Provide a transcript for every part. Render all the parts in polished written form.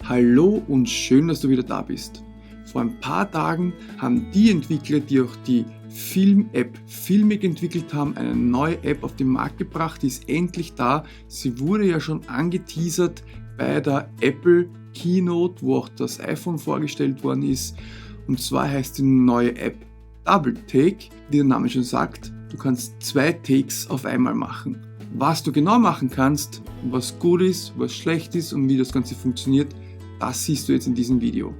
Hallo und schön, dass du wieder da bist. Vor ein paar Tagen haben die Entwickler, die auch die Film-App Filmic entwickelt haben, eine neue App auf den Markt gebracht. Die ist endlich da. Sie wurde ja schon angeteasert bei der Apple Keynote, wo auch das iPhone vorgestellt worden ist. Und zwar heißt die neue App Double Take, wie der Name schon sagt. Du kannst 2 Takes auf einmal machen. Was du genau machen kannst, was gut ist, was schlecht ist und wie das Ganze funktioniert, das siehst du jetzt in diesem Video.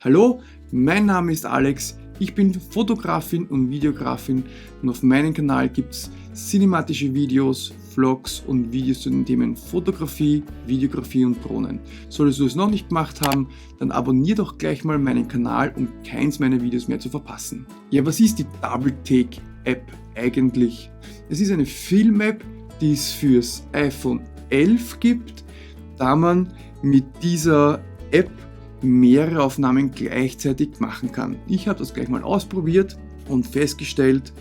Hallo, mein Name ist Alex, ich bin Fotografin und Videografin und auf meinem Kanal gibt es cinematische Videos, Vlogs und Videos zu den Themen Fotografie, Videografie und Drohnen. Solltest du es noch nicht gemacht haben, dann abonniere doch gleich mal meinen Kanal, um keins meiner Videos mehr zu verpassen. Ja, was ist die Double Take App eigentlich? Es ist eine Film-App, die es fürs iPhone 11 gibt, da man mit dieser App mehrere Aufnahmen gleichzeitig machen kann. Ich habe das gleich mal ausprobiert und festgestellt,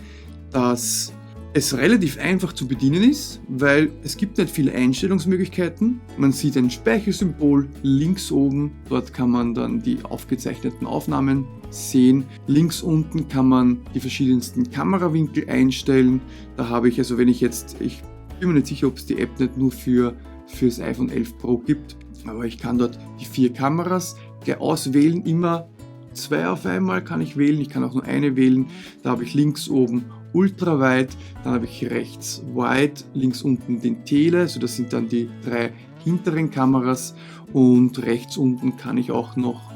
dass es relativ einfach zu bedienen ist, weil es gibt nicht viele Einstellungsmöglichkeiten. Man sieht ein Speichersymbol links oben, dort kann man dann die aufgezeichneten Aufnahmen sehen. Links unten kann man die verschiedensten Kamerawinkel einstellen. Da habe ich, also wenn ich bin mir nicht sicher, ob es die App nicht nur fürs iPhone 11 Pro gibt, aber ich kann dort die 4 Kameras gleich auswählen, immer 2 auf einmal kann ich wählen, ich kann auch nur eine wählen. Da habe ich links oben Ultraweit, dann habe ich rechts Wide, links unten den Tele, also das sind dann die 3 hinteren Kameras, und rechts unten kann ich auch noch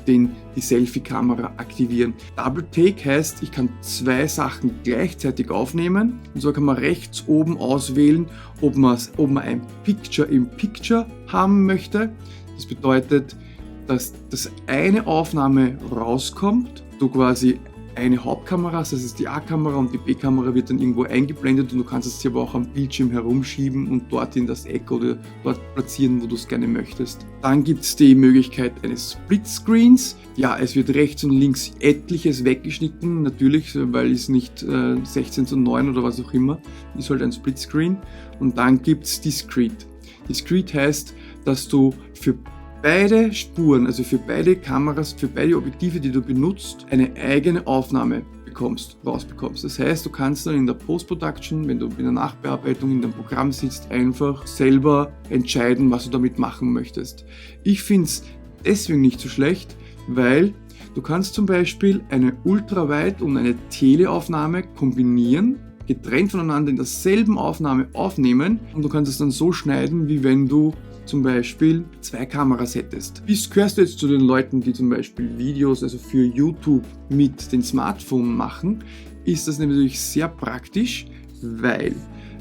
die Selfie-Kamera aktivieren. Double Take heißt, ich kann 2 Sachen gleichzeitig aufnehmen, und so kann man rechts oben auswählen, ob man ein Picture in Picture haben möchte. Das bedeutet, dass das eine Aufnahme rauskommt, du quasi eine Hauptkamera hast, das ist die A-Kamera, und die B-Kamera wird dann irgendwo eingeblendet und du kannst es dir aber auch am Bildschirm herumschieben und dort in das Eck oder dort platzieren, wo du es gerne möchtest. Dann gibt es die Möglichkeit eines Splitscreens. Ja, es wird rechts und links etliches weggeschnitten, natürlich, weil es nicht 16:9 oder was auch immer, ist halt ein Splitscreen. Und dann gibt es Discrete. Discrete heißt, dass du für beide Spuren, also für beide Kameras, für beide Objektive, die du benutzt, eine eigene Aufnahme rausbekommst. Das heißt, du kannst dann in der Post-Production, wenn du in der Nachbearbeitung in deinem Programm sitzt, einfach selber entscheiden, was du damit machen möchtest. Ich finde es deswegen nicht so schlecht, weil du kannst zum Beispiel eine Ultraweit und eine Teleaufnahme kombinieren, getrennt voneinander in derselben Aufnahme aufnehmen, und du kannst es dann so schneiden, wie wenn du zum Beispiel 2 Kameras hättest. Gehörst du jetzt zu den Leuten, die zum Beispiel Videos, also für YouTube, mit dem Smartphone machen, ist das natürlich sehr praktisch, weil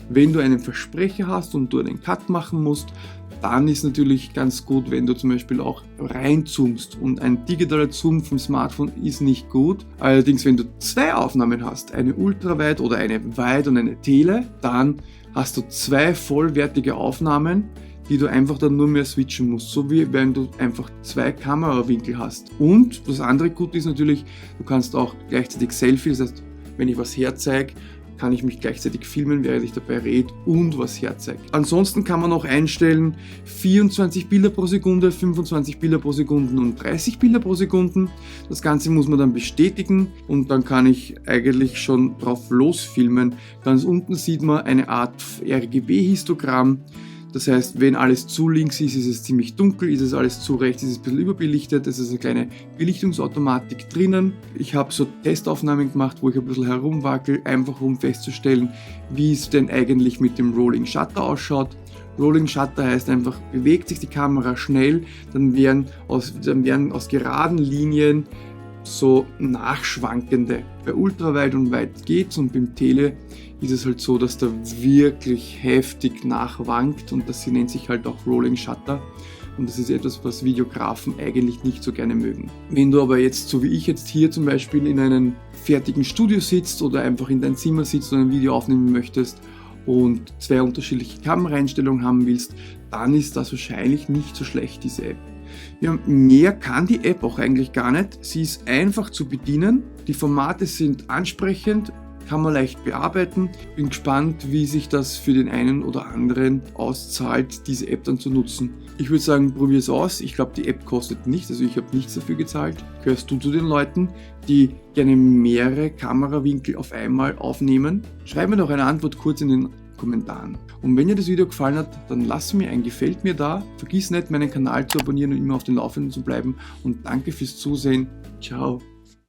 wenn du einen Versprecher hast und du einen Cut machen musst, dann ist natürlich ganz gut, wenn du zum Beispiel auch reinzoomst, und ein digitaler Zoom vom Smartphone ist nicht gut. Allerdings, wenn du 2 Aufnahmen hast, eine Ultraweit oder eine Wide und eine Tele, dann hast du 2 vollwertige Aufnahmen, die du einfach dann nur mehr switchen musst, so wie wenn du einfach 2 Kamerawinkel hast. Und das andere Gute ist natürlich, du kannst auch gleichzeitig Selfie, das heißt, wenn ich was herzeige, kann ich mich gleichzeitig filmen, während ich dabei rede und was herzeige. Ansonsten kann man auch einstellen 24 Bilder pro Sekunde, 25 Bilder pro Sekunde und 30 Bilder pro Sekunde. Das Ganze muss man dann bestätigen und dann kann ich eigentlich schon drauf losfilmen. Ganz unten sieht man eine Art RGB-Histogramm. Das heißt, wenn alles zu links ist, ist es ziemlich dunkel, ist es alles zu rechts, ist es ein bisschen überbelichtet, es ist eine kleine Belichtungsautomatik drinnen. Ich habe so Testaufnahmen gemacht, wo ich ein bisschen herumwackel, einfach um festzustellen, wie es denn eigentlich mit dem Rolling Shutter ausschaut. Rolling Shutter heißt einfach, bewegt sich die Kamera schnell, dann werden aus geraden Linien so nachschwankende. Bei Ultraweit und Weit geht's, und beim Tele ist es halt so, dass da wirklich heftig nachwankt, und das nennt sich halt auch Rolling Shutter, und das ist etwas, was Videografen eigentlich nicht so gerne mögen. Wenn du aber jetzt, so wie ich jetzt hier zum Beispiel, in einem fertigen Studio sitzt oder einfach in deinem Zimmer sitzt und ein Video aufnehmen möchtest und 2 unterschiedliche Kameraeinstellungen haben willst, dann ist das wahrscheinlich nicht so schlecht, diese App. Ja, mehr kann die App auch eigentlich gar nicht. Sie ist einfach zu bedienen, die Formate sind ansprechend, kann man leicht bearbeiten. Bin gespannt, wie sich das für den einen oder anderen auszahlt, diese App dann zu nutzen. Ich würde sagen, probier es aus. Ich glaube, die App kostet nichts, also ich habe nichts dafür gezahlt. Gehörst du zu den Leuten, die gerne mehrere Kamerawinkel auf einmal aufnehmen? Schreib mir doch eine Antwort kurz in den Kommentaren. Und wenn dir das Video gefallen hat, dann lass mir ein Gefällt mir da. Vergiss nicht, meinen Kanal zu abonnieren und immer auf dem Laufenden zu bleiben. Und danke fürs Zusehen. Ciao.